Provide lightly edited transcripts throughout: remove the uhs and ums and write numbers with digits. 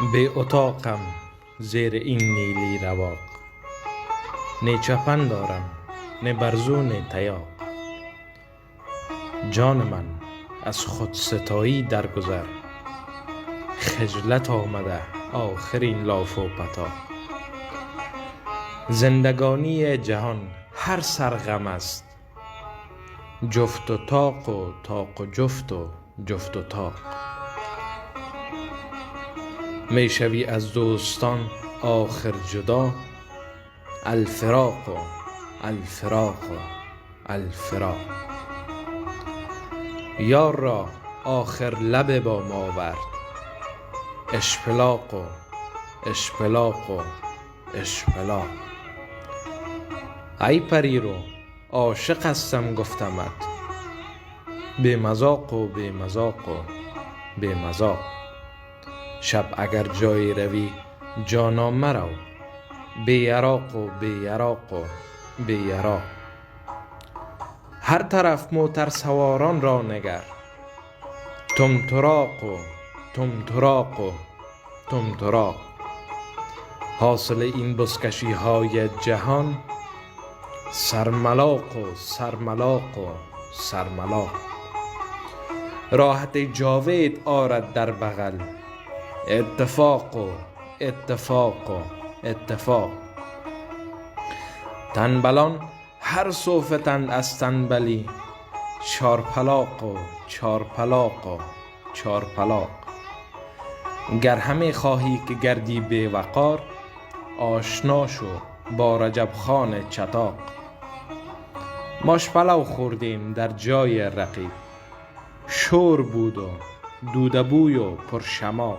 به اتاقم زیر این نیلی رواق، نه چپن دارم نه برزو نه تیاق. جان من از خودستایی درگذر، خجلت آمده آخرین لاف و پتاق. زندگانی جهان هر سر غم است، جفت و طاق و طاق و جفت و جفت و طاق. می شوی از دوستان آخر جدا، الفراق و الفراق و الفراق. یار را آخر لب با ما آورد، اشپلاق و اشپلاق و اشپلاق. ای پری رو عاشق هستم گفتمت، بی مذاق و بی مذاق و بی مذاق. شب اگر جایی روی جانا مرو، بی یراق و بی یراق و بی یراق. هر طرف موتر سواران را نگر، طمطراق و طمطراق و طمطراق. حاصل این بزکشی های جهان، سرملاق و سرملاق و سرملاق. راحت جاوید آرد در بغل، اتفاق و اتفاق و اتفاق. تنبلان هر صوفتند از تنبلی، چارپلاق و چارپلاق و چارپلاق. گر همه خواهی که گردی بی وقار، آشنا شو با رجب خان چطاق. ماش پلو خوردیم در جای رقیب، شور بود و دوده بوی و پرشماق.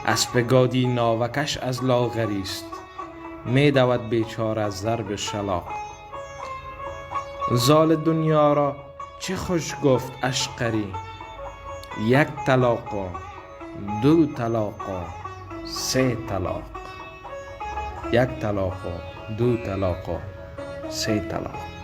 اسب گادی ناوکش از لاغری است، می دود بیچاره از ضرب شلاق. زال دنیا را چه خوش گفت اشقری، یک طلاق و دو طلاق و سه طلاق. یک طلاق و دو طلاق و سه طلاق.